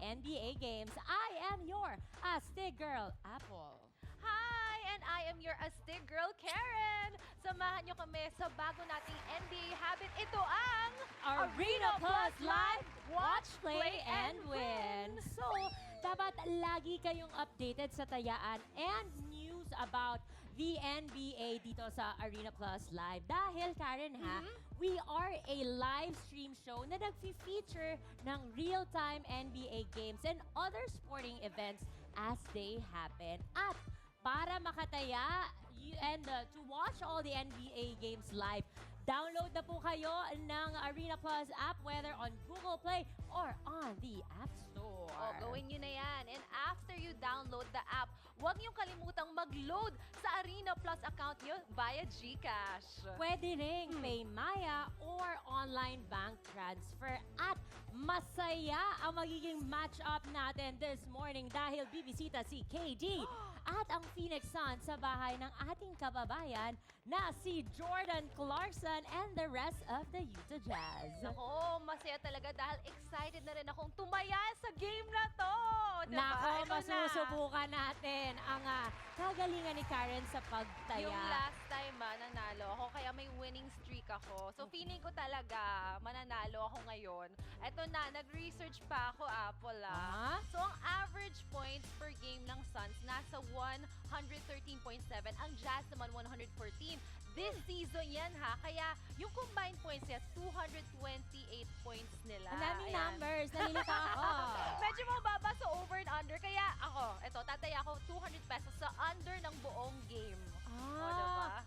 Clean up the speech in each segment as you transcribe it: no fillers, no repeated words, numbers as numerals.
NBA games. I am your Astig Girl, Apple. Hi! And I am your Astig Girl, Karen! Samahan nyo kami sa bago nating NBA habit. Ito ang Arena Plus Live! Watch, play, and win! So, dapat lagi kayong updated sa tayaan and news about the NBA dito sa Arena Plus Live. Dahil, Karen we are a live stream show na nag-feature ng real-time NBA games and other sporting events as they happen. At para makataya and to watch all the NBA games live, download na po kayo ng Arena Plus app, whether on Google Play or on the App Store. Gawin nyo na yan. And after you download the app, huwag nyo kalimutang mag-load sa Arena Plus account nyo via GCash. Pwede ring PayMaya or online bank transfer. At masaya ang magiging match-up natin this morning dahil bibisita si KD at ang Phoenix Suns sa bahay ng ating kababayan na si Jordan Clarkson and the rest of the Utah Jazz. Nako, masaya talaga dahil excited na rin akong tumaya sa game na to. Diba? Nako, Ito na. masusubukan natin ang kagalingan ni Karen sa pagtaya. Yung last time nanalo ako, kaya may winning streak ako. So feeling ko talaga mananalo ako ngayon. Eto na, nag-research pa ako, Apple So ang average points per game ng Suns nasa 113.7. Ang Jazz naman 114. This season yan kaya yung combined points niya, 228 points nila. Ang daming Ayan. numbers, nalilito ako. Medyo mababa sa over and under. Kaya ako, tataya ako 200 pesos sa under ng buong game. Diba?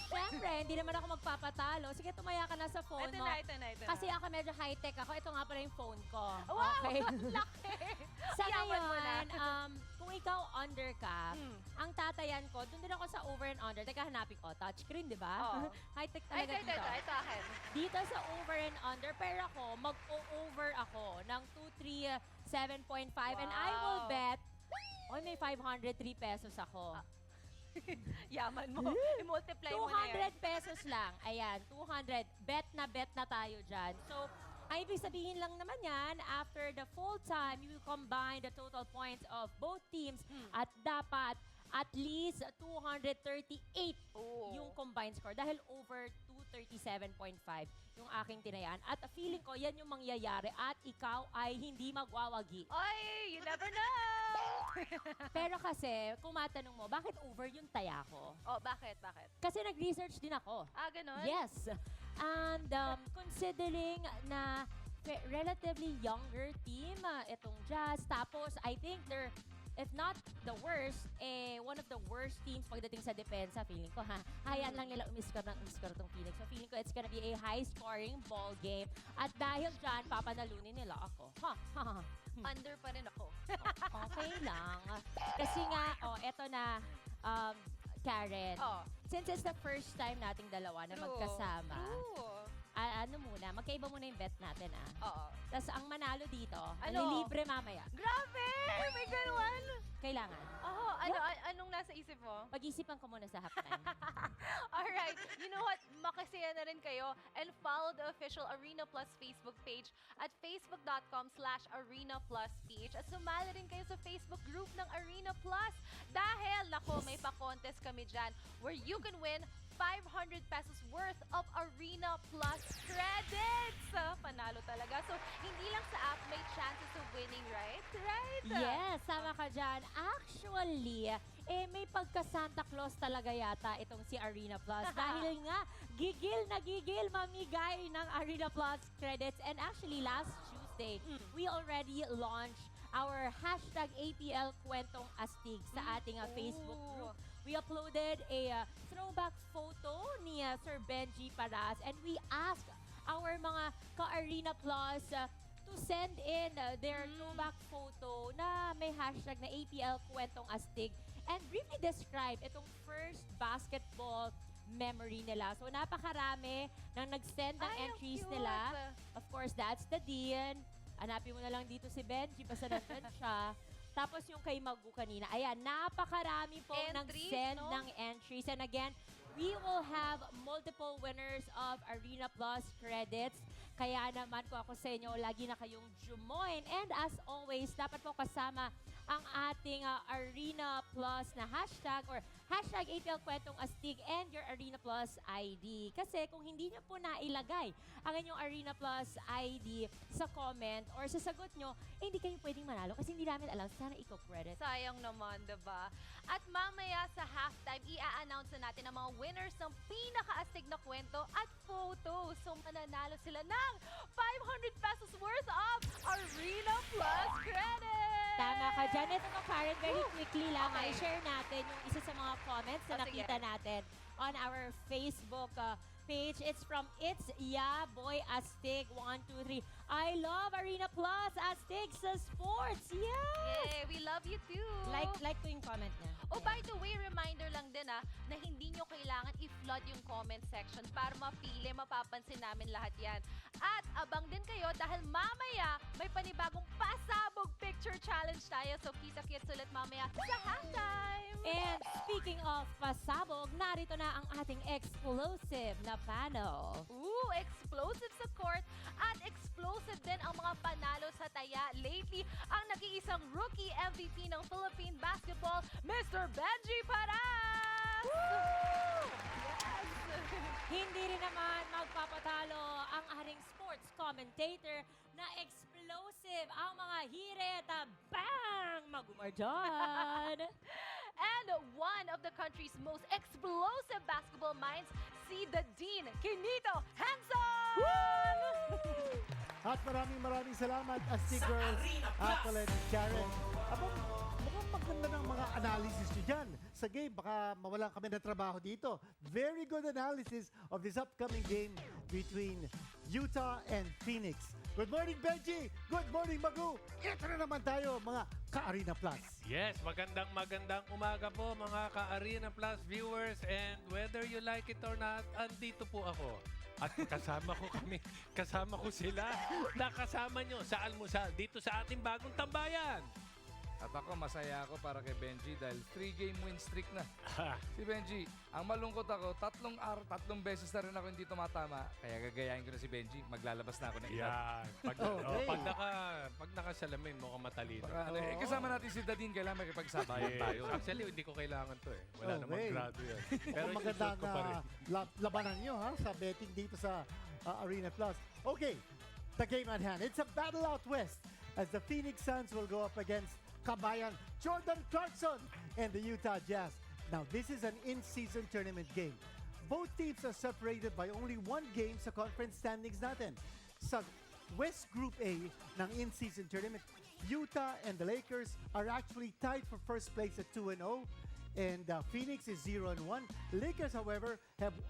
Siyempre, hindi naman ako magpapatalo. Sige, tumaya ka na sa phone Ito mo. na, ito na. Kasi ako medyo high-tech ako. Ito nga pala yung phone ko. Wow! Okay. Laki! Sa Yaman mo na. ngayon, kung ikaw under ka, ang tatayan ko, dun din ako sa over and under. Teka, hanapin ko. Touchscreen, di ba? Oo. High-tech talaga dito. Ito akin. Dito sa over and under, pero ako, mag-over ako ng 237.5 and I will bet, may 503 pesos ako. Yaman mo. I-multiply mo na yan. 200 pesos lang. Ayan, 200. Bet na tayo dyan. So, ay ibig sabihin lang naman yan, after the full time, you will combine the total points of both teams at dapat at least 238 yung combined score dahil over 237.5 yung aking tinayaan. At feeling ko, yan yung mangyayari at ikaw ay hindi magwawagi. Ay, you never know! Pero kasi, kung matanong mo, bakit over yung taya ko? Bakit? Kasi nag-research din ako. Ganon? Yes. And considering na relatively younger team, itong Jazz, tapos I think they're, if not the worst, one of the worst teams pagdating sa depensa, feeling ko hayaan lang nila umiskor itong Phoenix. So feeling ko it's gonna be a high-scoring ball game. At dahil dyan, papanalunin nila ako. Under pa rin ako. Okay lang. Kasi nga, eto na, Karen. Since it's the first time nating dalawa na magkasama, ano muna, magkaiba muna yung bet natin Tapos ang manalo dito, libre mamaya. Grabe! May ganun! Kailangan. Anong nasa isip mo? Pag-isipan ko muna sa halftime. Alright, you know what? Makasaya na rin kayo and follow the official Arena Plus Facebook page at facebook.com/ArenaPlusPH at sumali rin kayo sa Facebook group ng Arena Plus dahil, may pa-contest kami dyan where you can win 500 pesos worth of Arena Plus credits. Panalo talaga. So, hindi lang sa app may chances of winning, right? Right? Yes, sama ka dyan. Actually, may pagka-Santa Claus talaga yata itong si Arena Plus. Dahil nga, gigil na gigil mamigay ng Arena Plus credits. And actually, last Tuesday, we already launched our hashtag APL Kwentong Astig sa ating Facebook group. We uploaded a throwback photo ni Sir Benji Paras and we asked our mga ka-Arena Plus to send in their throwback photo na may hashtag na APL Kwentong Astig and briefly describe itong first basketball memory nila. So napakarami nang nag-send ng entries nila. Of course, that's the Dean. Hanapin mo na lang dito si Benji, basta nandun siya. Tapos yung kay Magu kanina, ayan, napakarami po nag-send ng entries. And again, we will have multiple winners of Arena Plus credits. Kaya naman kung ako sa inyo, lagi na kayong jumoin. And as always, dapat po kasama ang ating Arena Plus na hashtag or hashtag APL Kwentong Astig and your Arena Plus ID. Kasi kung hindi nyo po nailagay ang inyong Arena Plus ID sa comment or sa sagot nyo, hindi kayo pwedeng manalo kasi hindi namin alam. Sana i-credit. Sayang naman, diba? At mamaya sa halftime, i-a-announce na natin ang mga winners ng pinakaastig na kwento at photos. So mananalo sila ng 500 pesos worth of Arena Plus credit! Tama ka dyan. Ito nga, Karen, very quickly lang, Okay. i-share natin yung isa sa mga comments na Oh, sige. nakita natin on our Facebook page. It's from It's Ya Boy Astig 123. I love Arena Plus Astig sa sports. Yes! Yay! We love you too! Like ko yung comment niya. Oh, by the way, reminder lang din na hindi nyo kailangan i-flood yung comment section para mapili, mapapansin namin lahat yan. At abang din kayo dahil mamaya may panibagong pasabog picture challenge tayo. So kita-kits ulit mamaya sa halftime! And speaking of pasabog, narito na ang ating explosive na panel. Ooh, explosive sa court at explosive din ang mga panalo sa taya. Lately, ang nag-iisang rookie MVP ng Philippine basketball, Mr. Benji Paras! Yes! Hindi rin naman magpapatalo ang ating sports commentator na explosive ang mga hirit. Bang! Magumar dyan! And one of the country's most explosive basketball minds, si the Dean Quinito Hanson! At maraming salamat, Astig Girls, Apple and Karen. Abang, mukhang maganda ng mga analysis nyo dyan. Sa game, baka mawalan kami ng trabaho dito. Very good analysis of this upcoming game between Utah and Phoenix. Good morning, Benji! Good morning, Magu! Ito na naman tayo, mga ka-Arena Plus. Yes, magandang umaga po mga ka-Arena Plus viewers, and whether you like it or not, andito po ako. At kasama ko sila, nakasama nyo sa almusal dito sa ating bagong tambayan. At ako, masaya ako para kay Benji dahil 3-game win streak na. Si Benji, ang malungkot ako, tatlong beses na rin ako hindi tumatama. Kaya gagayahin ko na si Benji, maglalabas na ako ng ilan. Yan. Pag nakasalamin mo ka matalino. Kasama natin si Dadin, kailangan makipagsabayan tayo. Actually, hindi ko kailangan to eh. Wala namang grado yan. Pero Mukhang maganda isusot ko pa rin. labanan nyo ha, sa betting dito sa Arena Plus. Okay, the game at hand. It's a battle out west as the Phoenix Suns will go up against Kabayan Jordan Clarkson and the Utah Jazz. Now, this is an in-season tournament game. Both teams are separated by only one game sa conference standings natin. Sa West Group A ng in-season tournament, Utah and the Lakers are actually tied for first place at 2-0. And Phoenix is 0-1. Lakers, however,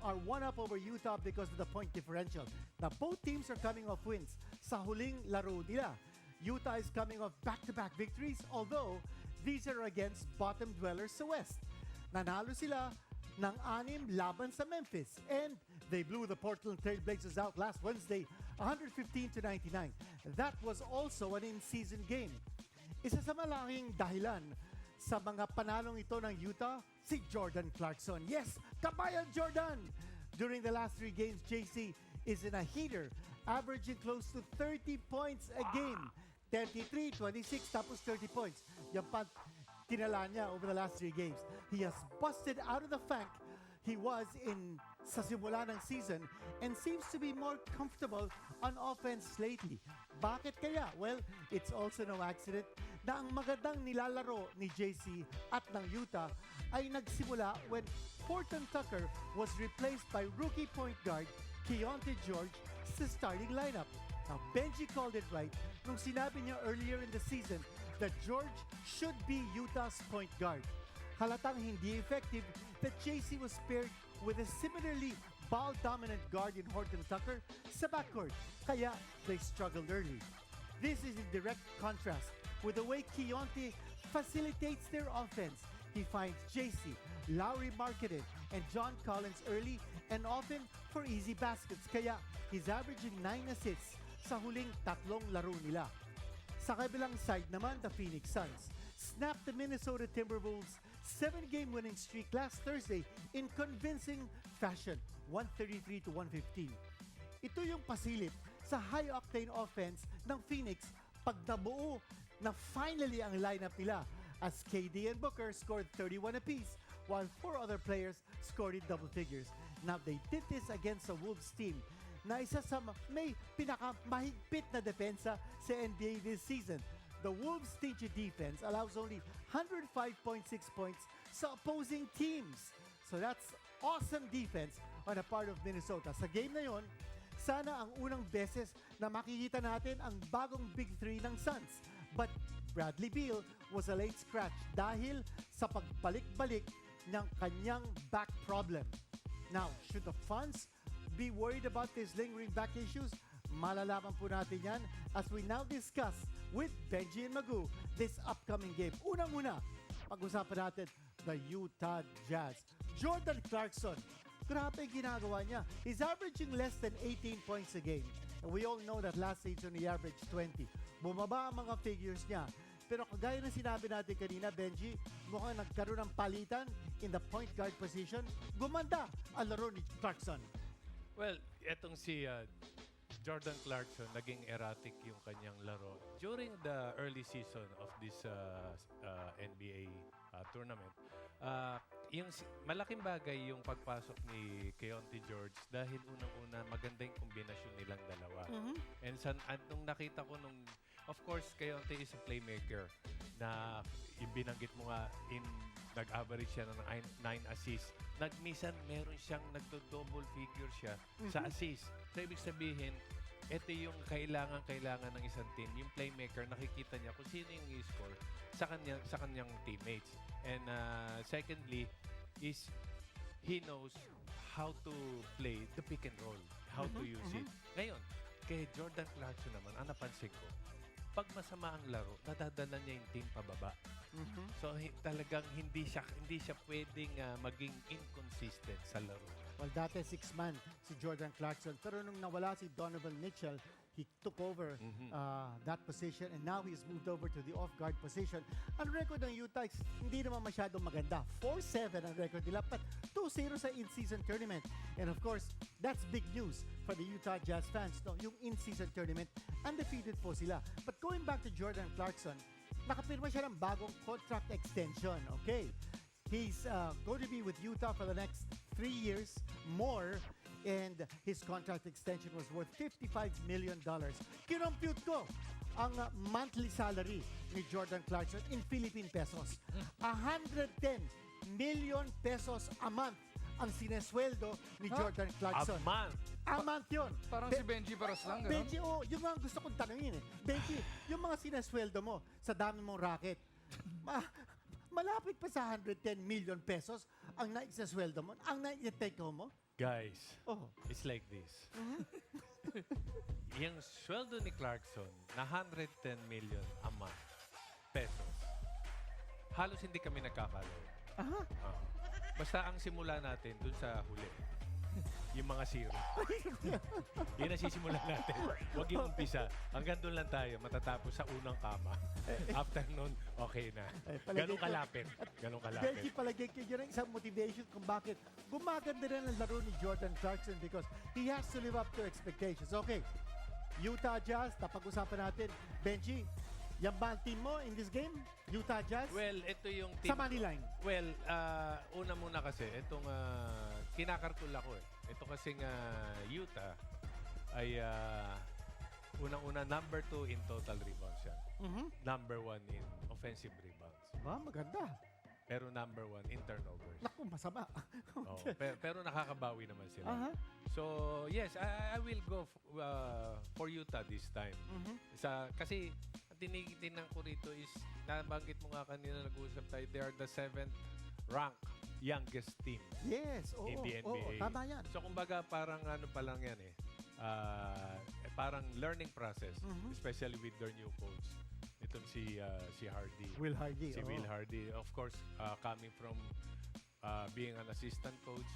are one up over Utah because of the point differential. Now, both teams are coming off wins sa huling laro nila. Utah is coming off back-to-back victories, although these are against bottom dwellers sa West. Nanalo sila ng 6 laban sa Memphis, and they blew the Portland Trail Blazers out last Wednesday, 115-99. That was also an in-season game. Isa sa malaking dahilan sa mga panalong ito ng Utah, si Jordan Clarkson. Yes, Kabayan Jordan! During the last 3 games, JC is in a heater, averaging close to 30 points a game. 33, 26, tapos 30 points. Yan pa tinala niya over the last 3 games. He has busted out of the funk he was in sa simula ng season and seems to be more comfortable on offense lately. Bakit kaya? Well, it's also no accident na ang magandang nilalaro ni JC at ng Utah ay nagsimula when Horton Tucker was replaced by rookie point guard Keontae George sa starting lineup. Now, Benji called it right nung sinabi niya earlier in the season that George should be Utah's point guard. Halatang hindi effective that JC was paired with a similarly ball-dominant guard in Horton Tucker sa backcourt, kaya they struggled early. This is in direct contrast with the way Keontae facilitates their offense. He finds JC, Lowry Marketed, and John Collins early and often for easy baskets, kaya he's averaging 9 assists sa huling 3 laro nila. Sa kabilang side naman, the Phoenix Suns snapped the Minnesota Timberwolves 7-game winning streak last Thursday in convincing fashion, 133-115. Ito yung pasilip sa high-octane offense ng Phoenix pag nabuo na finally ang lineup nila as KD and Booker scored 31 apiece while 4 other players scored in double figures. Now, they did this against a Wolves team na isa sa may pinakamahigpit na depensa sa NBA this season. The Wolves' stingy defense allows only 105.6 points sa opposing teams. So that's awesome defense on a part of Minnesota. Sa game na yon, sana ang unang beses na makikita natin ang bagong Big Three ng Suns. But Bradley Beal was a late scratch dahil sa pagbalik-balik ng kanyang back problem. Now, should the fans be worried about these lingering back issues? Malalaman po natin yan as we now discuss with Benji and Magoo this upcoming game. Unang-una, pag-usapan natin the Utah Jazz. Jordan Clarkson, grabe ang ginagawa niya. He's averaging less than 18 points a game. And we all know that last season he averaged 20. Bumaba ang mga figures niya. Pero kagaya ng sinabi natin kanina, Benji, mukhang nagkaroon ng palitan in the point guard position. Gumanda ang laro ni Clarkson. Well, etong si Jordan Clarkson, naging erratic yung kanyang laro. During the early season of this NBA tournament, malaking bagay yung pagpasok ni Keontae George dahil unang-una maganda yung kombinasyon nilang dalawa. And nung nakita ko of course, Keontae is a playmaker na yung binanggit mo nga nag-average siya ng 9 assists. Nagmisan, meron siyang nagdo-double figure siya sa assist. So, ibig sabihin, ito yung kailangan ng isang team. Yung playmaker, nakikita niya kung sino yung i-score sa kanyang teammates. And secondly, is he knows how to play the pick and roll, how to use it. Ngayon, kay Jordan Clarkson naman, ang napansin ko, pag masama ang laro, nadadala niya yung team pababa. So talagang hindi siya pwedeng maging inconsistent sa laro. Well, dati 6-man si Jordan Clarkson. Pero nung nawala si Donovan Mitchell, he took over that position and now he's moved over to the off-guard position. Ang record ng Utah is hindi naman masyadong maganda. 4-7 ang record nila, but 2-0 sa in-season tournament. And of course, that's big news for the Utah Jazz fans. No? Yung in-season tournament, undefeated po sila. But going back to Jordan Clarkson, nakapirma siya ng bagong contract extension. Okay. He's going to be with Utah for the next 3 years more, and his contract extension was worth $55 million. Kinompute ko ang monthly salary ni Jordan Clarkson in Philippine pesos. 110 million pesos a month ang sinesweldo ni Jordan Clarkson. A month? A month yun. Parang si Benji Paras lang, gano'n? Benji, yung mga gusto kong tanongin eh. Benji, yung mga sinesweldo mo sa dami mong racket, malapit pa sa 110 million pesos ang naisasweldo mo, ang naitake mo. Guys, Oh. it's like this. Yung sweldo ni Clarkson na 110 million a month pesos, halos hindi kami nagkakalaw. Aha. Basta ang simula natin dun sa huli, yung mga zero. Yun ang sisimulan natin. Huwag yung umpisa. Hanggang doon lang tayo, matatapos sa unang kama. After nun, okay na. Ganun kalapit. Ganun Benji, kalapit. palagay ko yun ang isang motivation kung bakit gumaganda rin ang laro ni Jordan Clarkson because he has to live up to expectations. Okay, Utah Jazz, napag-usapan natin. Benji, yan ba ang team mo in this game? Utah Jazz? Well, ito yung team. Sa money line. Well, una muna kasi, itong kinakarkul ako eh. Ito kasing Utah ay unang-una number 2 in total rebounds yan. Number 1 in offensive rebounds. Ba, maganda. Pero number 1 in turnovers. Naku, masama. Oo, pero nakakabawi naman sila. Aha. So, yes, I will go for Utah this time. Kasi ang tinitingnan ko rito is, nabanggit mo nga kanina, nag-uusap tayo, they are the 7th ranked youngest team Yes, oo. in the NBA. Oo, tama yan. So, kumbaga, parang ano pa lang yan eh. Parang learning process, especially with their new coach. Itong si Hardy. Will Hardy. Si oo. Will Hardy, of course, coming from being an assistant coach,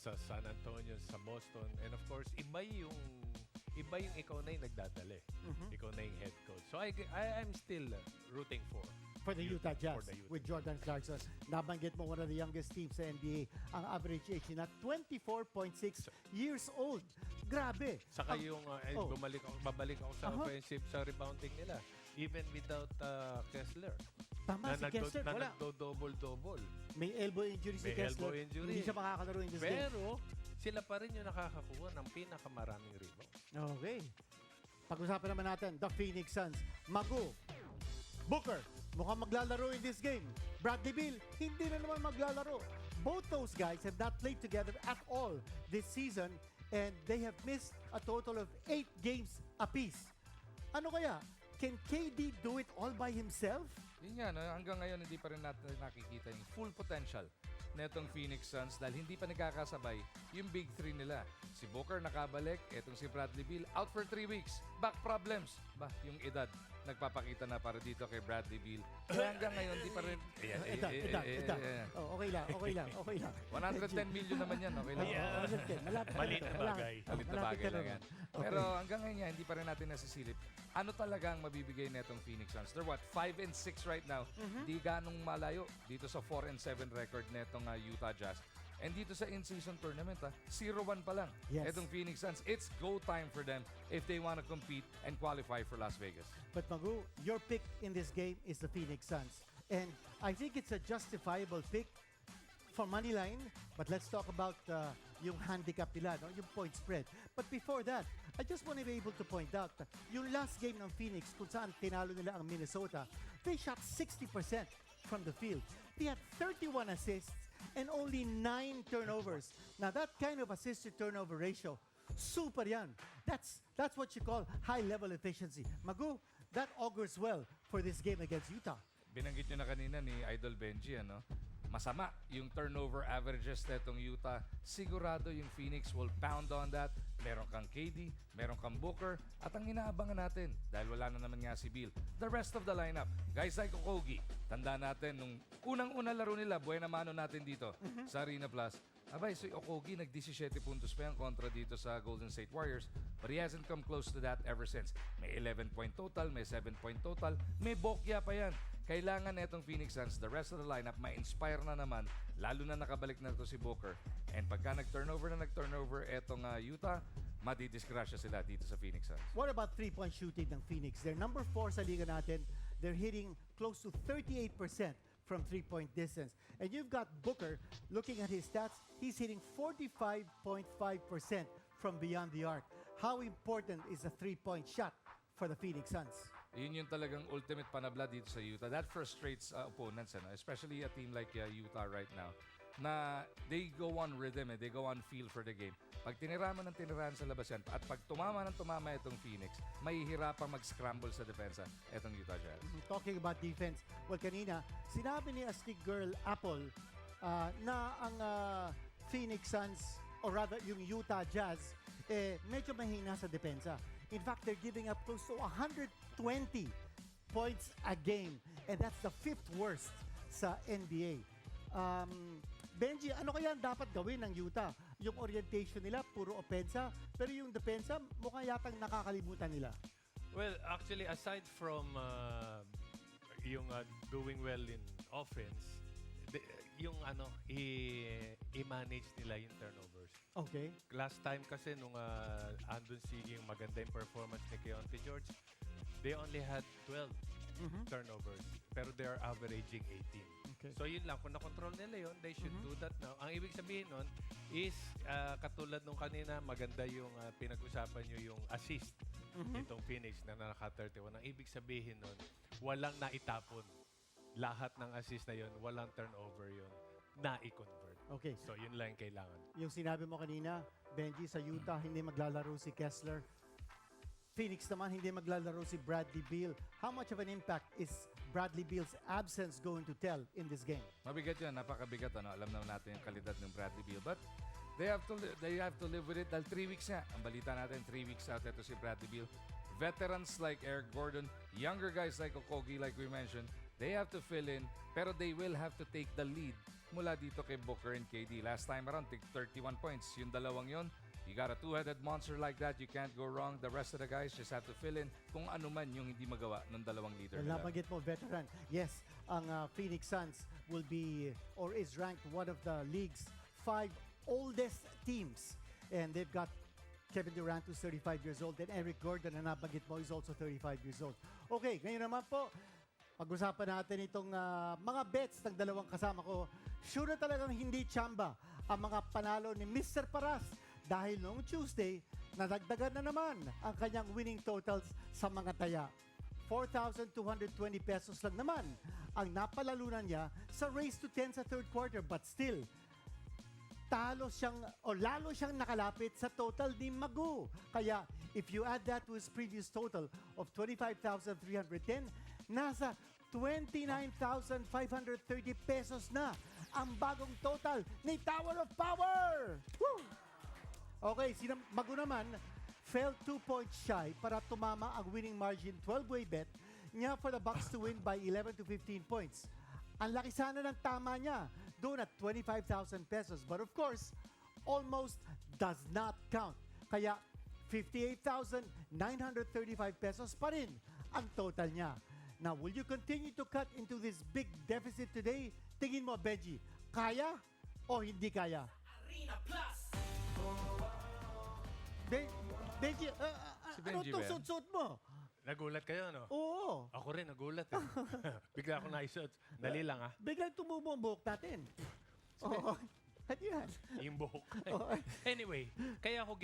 sa San Antonio, sa Boston, and of course, iba yung ikaw na yung nagdadala. Ikaw na yung head coach. So I'm still rooting for For the Utah Jazz For the Utah. with Jordan Clarkson. Nabanggit mo one of the youngest teams sa NBA. Ang average age na 24.6 years old. Grabe. Saka Ang- yung oh. babalik ako sa Aha. offensive, sa rebounding nila. Even without Kessler. Tama, si Kessler, wala. nagdo-double-double. May elbow injury si May Kessler. elbow injury. Hindi siya makakalaro in this game. Pero, sila pa rin yung nakakakuha ng pinakamaraming rebound. Okay. Pag-usapan naman natin, the Phoenix Suns. Magu, Booker, mukhang maglalaro in this game. Bradley Beal, hindi na naman maglalaro. Both those guys have not played together at all this season and they have missed a total of 8 games apiece. Ano kaya? Can KD do it all by himself? Yun nga, no? Hanggang ngayon hindi pa rin natin nakikita yung full potential na itong Phoenix Suns dahil hindi pa nagkakasabay yung big three nila. Si Booker nakabalik, etong si Bradley Beal out for 3 weeks. Back problems. Ba, yung edad nagpapakita na para dito kay Bradley Beal. Kaya hanggang ngayon hindi pa rin... Ito. Oh, okay lang. 110 million naman yan, okay lang. Oh, 110. Malapit Maliit na bagay. Malit na Malapit bagay ka lang na yan. ba? Pero hanggang ngayon nga, hindi pa rin natin nasisilip. Ano talagang mabibigay netong Phoenix Suns? They're what? 5-6 right now. Di ganong malayo dito sa 4-7 record netong Utah Jazz. And dito sa in-season tournament, 0-1 pa lang. Yes. Etong Phoenix Suns, it's go time for them if they want to compete and qualify for Las Vegas. But Magu, your pick in this game is the Phoenix Suns. And I think it's a justifiable pick for money line. But let's talk about yung handicap nila, no? Yung point spread. But before that, I just want to be able to point out yung last game ng Phoenix kung saan tinalo nila ang Minnesota, they shot 60% from the field. They had 31 assists and only 9 turnovers. Now that kind of assist to turnover ratio, super yan. That's what you call high level efficiency. Magu, that augurs well for this game against Utah. Binanggit nyo na kanina ni Idol Benji, ano? Masama yung turnover averages netong Utah. Sigurado yung Phoenix will pound on that. Meron kang KD, meron kang Booker, at ang inaabangan natin, dahil wala na naman nga si Beal, the rest of the lineup. Guys like Okogie, tanda natin, nung unang-una laro nila, buena mano natin dito sa ArenaPlus. Abay, so Okogie nag-17 puntos pa yan kontra dito sa Golden State Warriors, but he hasn't come close to that ever since. May 11-point total, may 7-point total, may bokya pa yan. Kailangan netong Phoenix Suns, the rest of the lineup, ma-inspire na naman, lalo na nakabalik na to si Booker. And pagka nag-turnover etong Utah, madidisgrasya sila dito sa Phoenix Suns. What about three-point shooting ng Phoenix? They're number 4 sa liga natin. They're hitting close to 38% from three-point distance. And you've got Booker, looking at his stats, he's hitting 45.5% from beyond the arc. How important is a three-point shot for the Phoenix Suns? Yun yung talagang ultimate panabla dito sa Utah. That frustrates opponents, ano? Especially a team like Utah right now, na they go on rhythm, they go on feel for the game. Pag tiniraman ng tinirahan sa labas yan, at pag tumama itong Phoenix, mahihirapang mag-scramble sa depensa itong Utah Jazz. Talking about defense, well, kanina, sinabi ni Astig Girl Apple na ang Phoenix Suns, or rather yung Utah Jazz, medyo mahina sa depensa. In fact, they're giving up close to 120 points a game. And that's the 5th worst sa NBA. Benji, ano kaya ang dapat gawin ng Utah? Yung orientation nila, puro opensa. Pero yung depensa, mukhang yatang nakakalimutan nila. Well, actually, aside from yung doing well in offense, yung i-manage nila yung turnovers. Okay. Last time kasi nung andun yung maganda yung performance ni Keontae George, they only had 12 turnovers, pero they are averaging 18. Okay. So yun lang, kung na-control nila yun, they should do that now. Ang ibig sabihin nun is, katulad nung kanina, maganda yung pinag-usapan nyo yung assist nitong Phoenix na naka-31. Ang ibig sabihin nun, walang naitapon. Lahat ng assist na yun, walang turnover yun, na-i-convert. Okay. So yun lang yung kailangan. Yung sinabi mo kanina, Benji, sa Utah, hindi maglalaro si Kessler. Phoenix naman, hindi maglalaro si Bradley Beal. How much of an impact is Bradley Beal's absence going to tell in this game? Mabigat yun, napakabigat. Ano? Alam naman natin yung kalidad ng Bradley Beal. But they have to live with it dahil 3 weeks nga. Ang balita natin, 3 weeks out ito si Bradley Beal. Veterans like Eric Gordon, younger guys like Okogie, like we mentioned, they have to fill in, pero they will have to take the lead mula dito kay Booker and KD. Last time around, 31 points. Yung dalawang yon, You got a two-headed monster like that, you can't go wrong. The rest of the guys just have to fill in kung ano man yung hindi magawa ng dalawang leader nila. Nabanggit mo, veteran. Yes, ang Phoenix Suns will be or is ranked one of the league's 5 oldest teams. And they've got Kevin Durant, who's 35 years old, and Eric Gordon, na nabanggit mo, is also 35 years old. Okay, ngayon naman po, pag-usapan natin itong mga bets ng dalawang kasama ko. Sure na talagang hindi tsamba ang mga panalo ni Mr. Paras dahil noong Tuesday, nadagdagan na naman ang kanyang winning totals sa mga taya. 4,220 pesos lang naman ang napalalunan niya sa race to 10 sa third quarter. But still, talo siyang o lalo siyang nakalapit sa total ni Magu. Kaya if you add that to his previous total of 25,310, nasa 29,530 pesos na ang bagong total ni Tower of Power! Woo! Okay, si Magu naman fell 2 points shy para tumama ang winning margin 12-way bet niya for the Bucks to win by 11 to 15 points. Ang laki sana ng tama niya doon at 25,000 pesos. But of course, almost does not count. Kaya 58,935 pesos pa rin ang total niya. Now, will you continue to cut into this big deficit today? Tingin mo, Benji, kaya o hindi kaya? ArenaPlus. Benji, Si ano Benji itong ba yan? suit-suit mo? Nagulat kayo, no? Oo. Ako rin, nagulat. Eh. Bigla ako naisot. Dali lang, ha? Biglang tumubo ang buhok natin. Oo. Ano yan? Yung buhok. Anyway, kaya ako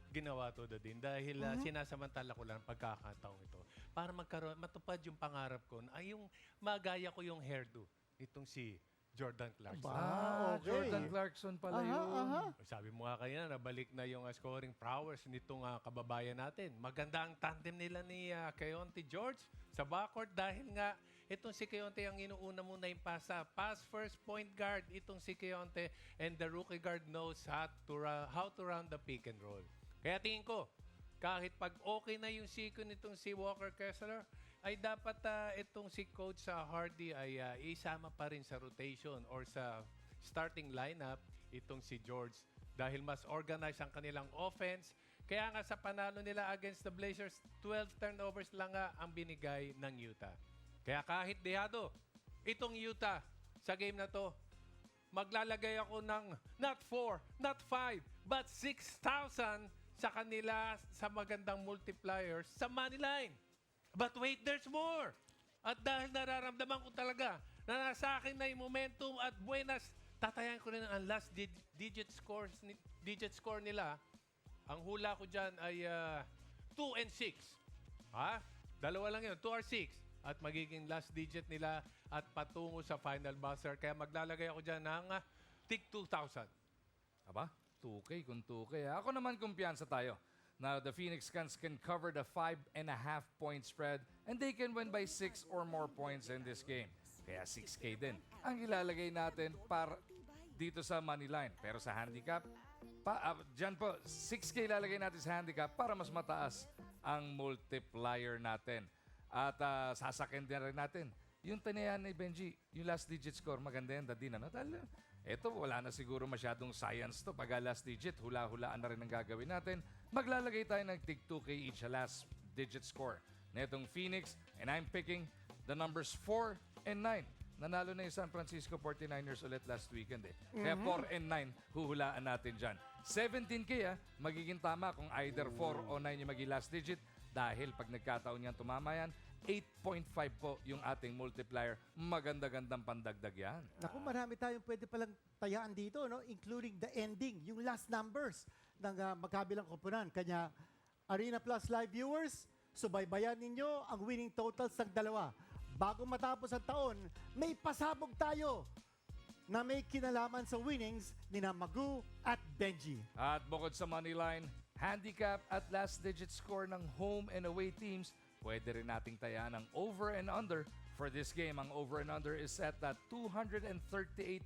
ginawa to din dahil sinasamantala ko lang ang pagkakataong ito para matupad yung pangarap ko ay yung magaya ko yung hairdo nitong si Jordan Clarkson. Okay. Jordan Clarkson pala yun. Sabi mo nga kanina, nabalik na yung scoring prowess nitong kababayan natin. Maganda ang tandem nila ni Keontae George sa backcourt dahil nga itong si Keontae ang inuuna muna yung pasa. Pass first point guard itong si Keontae and the rookie guard knows how to run the pick and roll. Kaya tingin ko, kahit pag okay na yung siko nitong si Walker Kessler, ay dapat itong si Coach Hardy ay isama pa rin sa rotation or sa starting lineup itong si George dahil mas organized ang kanilang offense. Kaya nga sa panalo nila against the Blazers, 12 turnovers lang nga ang binigay ng Utah. Kaya kahit dehado, itong Utah sa game na to, maglalagay ako ng not 4, not 5, but 6,000 sa kanila sa magandang multipliers sa money line. But wait, there's more. At dahil nararamdaman ko talaga na nasa akin na yung momentum at buenas, tatayan ko rin ang last digit score nila. Ang hula ko dyan ay 2 and 6. Ha? Dalawa lang yun, 2 or 6. At magiging last digit nila at patungo sa final buzzer. Kaya maglalagay ako dyan ng tig 2,000. Aba, 2K kung 2K. Ako naman kumpiyansa tayo. Now, the Phoenix Suns can cover the 5.5 point spread and they can win by 6 or more points in this game. Kaya 6K din ang ilalagay natin para dito sa money line. Pero sa handicap, dyan po, 6K ilalagay natin sa handicap para mas mataas ang multiplier natin. At sasakin din rin natin. Yung tanayan ni Benji, yung last digit score, maganda yan din. Ano? Dahil ito, wala na siguro masyadong science to. Pag last digit, hula-hulaan na rin ang gagawin natin. Maglalagay tayo ng tig 2K each sa last digit score na itong Phoenix. And I'm picking the numbers 4 and 9. Nanalo na yung San Francisco 49ers ulit last weekend eh. Kaya 4 and 9, huhulaan natin dyan. 17K magiging tama kung either 4 o 9 yung magiging last digit. Dahil pag nagkataon yan tumama yan, 8.5 po yung ating multiplier. Maganda-gandang pandagdag yan. Naku, marami tayong pwede palang tayaan dito, no? Including the ending, yung last numbers ng magkabilang koponan. Kanya, Arena Plus Live viewers, subaybayan ninyo ang winning totals ng dalawa. Bago matapos ang taon, may pasabog tayo na may kinalaman sa winnings ni Magu at Benji. At bukod sa money line, handicap at last digit score ng home and away teams, pwede rin nating tayaan ang over and under. For this game, ang over and under is set at 238.5.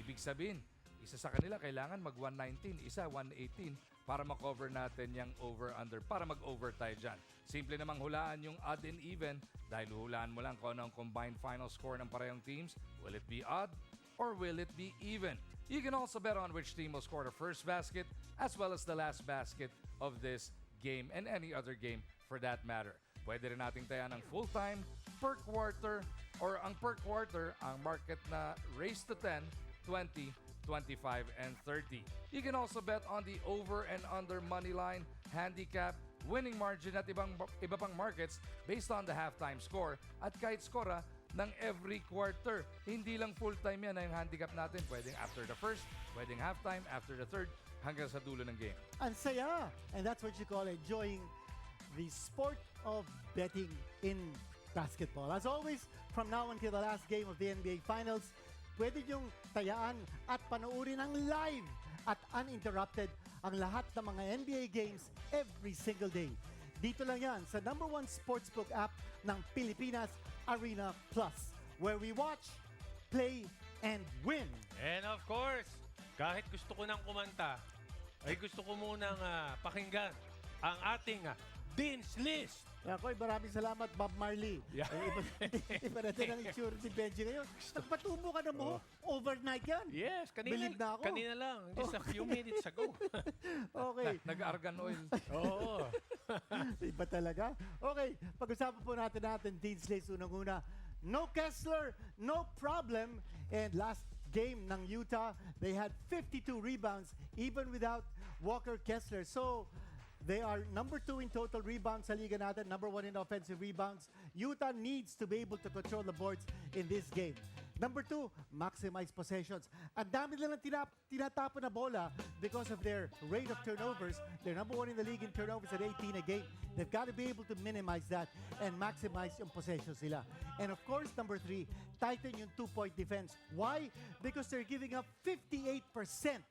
Ibig sabihin, isa sa kanila kailangan mag-119, isa 118 para makover natin yung over-under, para mag-over tayo dyan. Simple namang hulaan yung odd and even dahil hulaan mo lang kung ano ang combined final score ng parehong teams. Will it be odd or will it be even? You can also bet on which team will score the first basket as well as the last basket of this game and any other game for that matter. Pwede rin nating tayan ng full-time, per quarter, or ang per quarter, ang market na raise to 10, 20, 25, and 30. You can also bet on the over and under money line, handicap, winning margin at iba pang markets based on the halftime score at kahit skora ng every quarter. Hindi lang full-time yan ang handicap natin. Pwedeng after the first, pwedeng halftime, after the third, hanggang sa dulo ng game. Ang saya! And that's what you call enjoying the sport of betting in basketball. As always, from now until the last game of the NBA Finals, pwede niyong tayaan at panoorin ng live at uninterrupted ang lahat ng mga NBA games every single day. Dito lang yan sa #1 sportsbook app ng Pilipinas, ArenaPlus, where we watch, play, and win. And of course, kahit gusto ko nang kumanta, ay gusto ko munang pakinggan ang ating Dean's List. Ako'y maraming salamat, Bob Marley. Yeah. Iba natin ang itsura si Benji ngayon. Nagpatubo ka na mo. Overnight yan. Yes, Believe na ako. kanina lang. Just a few minutes ago. Okay. Nag-argan oil. Oo. Iba talaga. Okay, pag-usapan po natin Dean's List unang-una. No Kessler, no problem. And last game ng Utah, they had 52 rebounds even without Walker Kessler. So, they are #2 in total rebounds sa liga natin, #1 in offensive rebounds. Utah needs to be able to control the boards in this game. #2, maximize possessions. Ang dami nilang tinatapon na bola because of their rate of turnovers. They're #1 in the league in turnovers at 18 a game. They've got to be able to minimize that and maximize yung possessions nila. And of course, #3, tighten yung two-point defense. Why? Because they're giving up 58%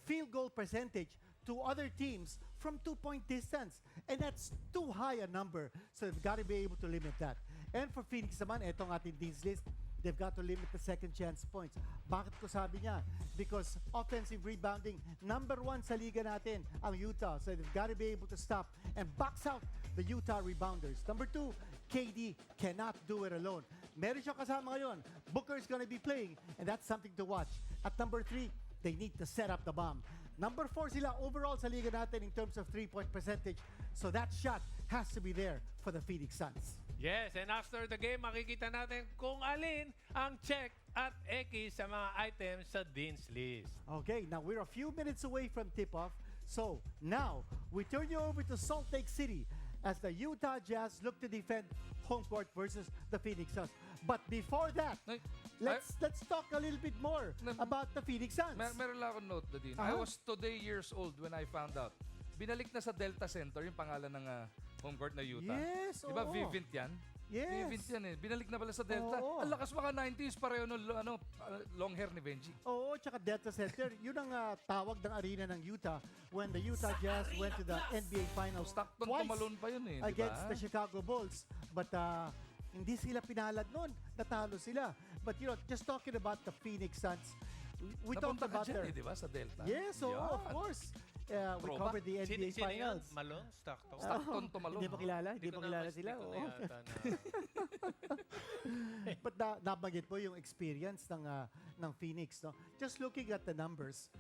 field goal percentage to other teams from 2-point distance. And that's too high a number. So they've got to be able to limit that. And for Phoenix naman, etong ating Dean's List, they've got to limit the second chance points. Bakit ko sabi niya? Because offensive rebounding, #1 sa liga natin, ang Utah. So they've got to be able to stop and box out the Utah rebounders. #2, KD cannot do it alone. Meron siyang kasama ngayon. Booker is gonna be playing, and that's something to watch. At #3, they need to set up the bomb. #4 sila overall sa liga natin in terms of three-point percentage. So that shot has to be there for the Phoenix Suns. Yes, and after the game, makikita natin kung alin ang check at X sa mga items sa Dean's List. Okay, now we're a few minutes away from tip-off. So now, we turn you over to Salt Lake City as the Utah Jazz look to defend home court versus the Phoenix Suns. But before that, let's talk a little bit more about the Phoenix Suns. Meron lang akong note, Nadine. I was today years old when I found out. Binalik na sa Delta Center yung pangalan ng home court na Utah. Yes, Diba oo. Vivint yan? Yes. Vivint yan eh. Binalik na pala sa Delta. Oo. Ang lakas mga 90s, pareho ng long hair ni Benji. Oo, tsaka Delta Center. Yun ang tawag ng arena ng Utah when the Utah Jazz went to the NBA Finals Stockton twice tumalon pa yun eh, di ba? against the Chicago Bulls. But hindi sila pinalad nun. Natalo sila. But you know, just talking about the Phoenix Suns, we talked Napunta ka about dyan their... eh, di ba, sa Delta? Yes, oo, Yan. of course. We Throwback. covered the NBA Sino yan? Finals. Malone? Stockton? Stockton tumalon. Hindi pa kilala? Hindi pa kilala sila? Oo. But nabanggit mo yung experience ng Phoenix, no? Just looking at the numbers,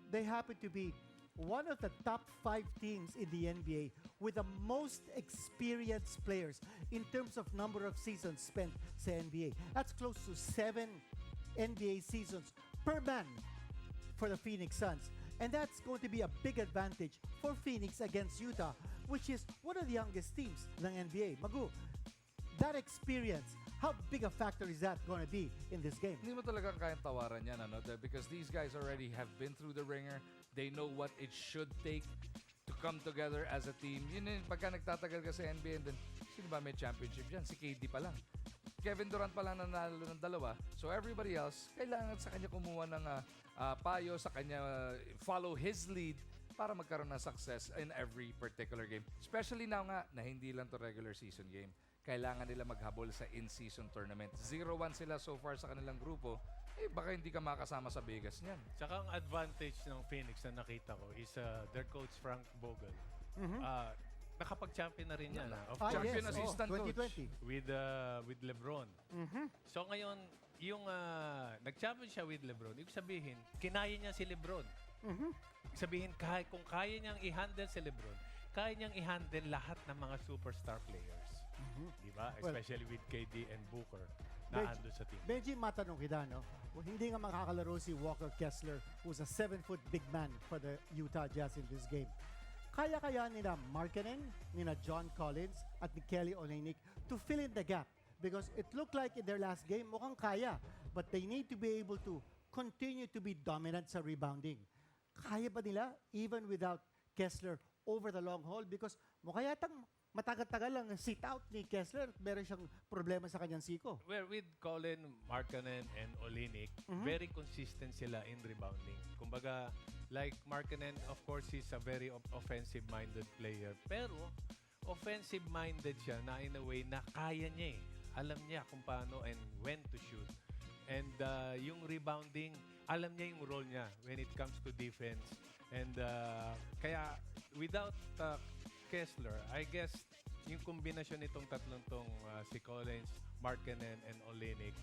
they happen to be one of the top 5 teams in the NBA with the most experienced players in terms of number of seasons spent sa NBA. That's close to 7 NBA seasons per man for the Phoenix Suns. And that's going to be a big advantage for Phoenix against Utah, which is one of the youngest teams ng NBA. Magu, that experience, how big a factor is that going to be in this game? Hindi mo talaga kayang tawaran yan, ano? Because these guys already have been through the ringer. They know what it should take to come together as a team. Yun yun, pagka nagtatagal ka sa NBA, and then, sino ba may championship dyan? Si KD pa lang. Kevin Durant pa lang nanalo ng 2. So everybody else, kailangan sa kanya kumuha ng payo, sa kanya follow his lead para magkaroon ng success in every particular game. Especially now nga na hindi lang to regular season game. Kailangan nila maghabol sa in-season tournament. 0-1 sila so far sa kanilang grupo. Eh, baka hindi ka makasama sa Vegas niyan. Tsaka ang advantage ng Phoenix na nakita ko is their coach Frank Vogel. Nakapag-champion na rin yan. Of course, Champion assistant coach. 2020. with LeBron. So ngayon, nag-champion siya with LeBron, ibig sabihin, kinaya niya si LeBron. Mhm. Ibig sabihin, kung kaya niyang i-handle si LeBron, kaya niyang i-handle lahat ng mga superstar players. Di ba? Well, Especially with KD and Booker na Benji- ando sa team. Benji, matanong kita, no? Well, hindi nga makakalaro si Walker Kessler, who's a 7-foot big man for the Utah Jazz in this game. Kaya nila Markkanen, nila John Collins, at ni Kelly Olynyk to fill in the gap. Because it looked like in their last game, mukhang kaya. But they need to be able to continue to be dominant sa rebounding. Kaya ba nila, even without Kessler over the long haul? Because mukha yatang matagal-tagal lang sit out ni Kessler. Meron siyang problema sa kanyang siko. Well, with Colin, Markkanen, and Olynyk, very consistent sila in rebounding. Kumbaga, like Markkanen, of course, he's a very offensive-minded player. Pero, offensive-minded siya na in a way na kaya niya eh. Alam niya kung paano and when to shoot. And yung rebounding, alam niya yung role niya when it comes to defense. And kaya, without Kessler, I guess, yung kombinasyon nitong tatlong tong si Collins, Markkanen, and Olynyk,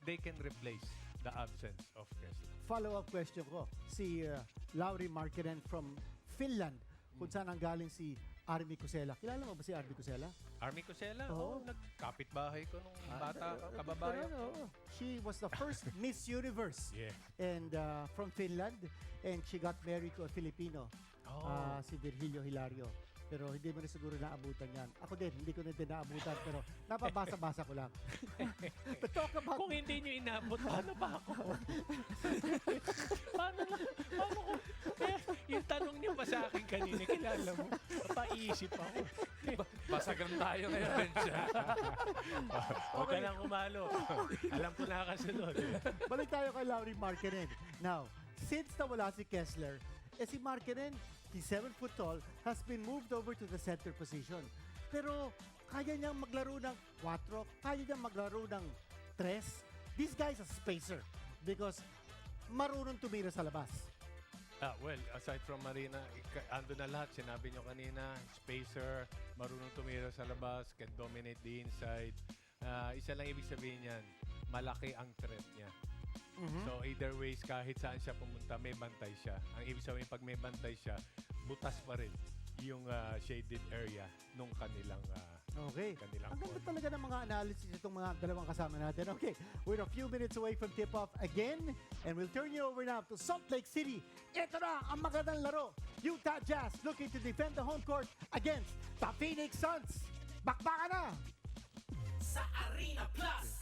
they can replace the absence of Kessler. Follow-up question ko, si Lauri Markkanen from Finland, kung saan ang galing si Armi Kusela. Kilala mo ba si Armi Kusela? Army Cosella? Oo. Nagkapit-bahay ko nung bata, kababayan. Pero, she was the first Miss Universe Yeah. and from Finland, and she got married to a Filipino, Oh. si Virgilio Hilario. Pero hindi mo na siguro naabutan yan. Ako din, hindi ko na din naabutan, pero napabasa-basa ko lang. But talk about... Kung hindi nyo inabot, paano ba ako? paano ko? Kaya yung tanong niyo pa sa akin kanina, kilala mo, papaisip ako. Basagan tayo ngayon, Benji. Huwag ka nang umalo. Alam ko nakasunod. Balik tayo kay Lauri Markkanen. Now, since nawala si Kessler, si Markkanen, he's 7 foot tall, has been moved over to the center position. Pero kaya niyang maglaro ng 4, kaya niyang maglaro ng 3. This guy's a spacer because marunong tumira sa labas. Well, aside from Marina, ando na lahat. Sinabi nyo kanina, spacer, marunong tumira sa labas, can dominate the inside. Isa lang ibig sabihin yan, malaki ang threat niya. So either ways, kahit saan siya pumunta, may bantay siya. Ang ibig sabihin, pag may bantay siya, butas pa rin yung shaded area nung kanilang Okay. kanilang Ang ganda court. talaga ng mga analysis itong mga dalawang kasama natin. Okay, we're a few minutes away from tip-off again, and we'll turn you over now to Salt Lake City. Ito na ang magandang laro. Utah Jazz looking to defend the home court against the Phoenix Suns. Bakbakan na! sa ArenaPlus.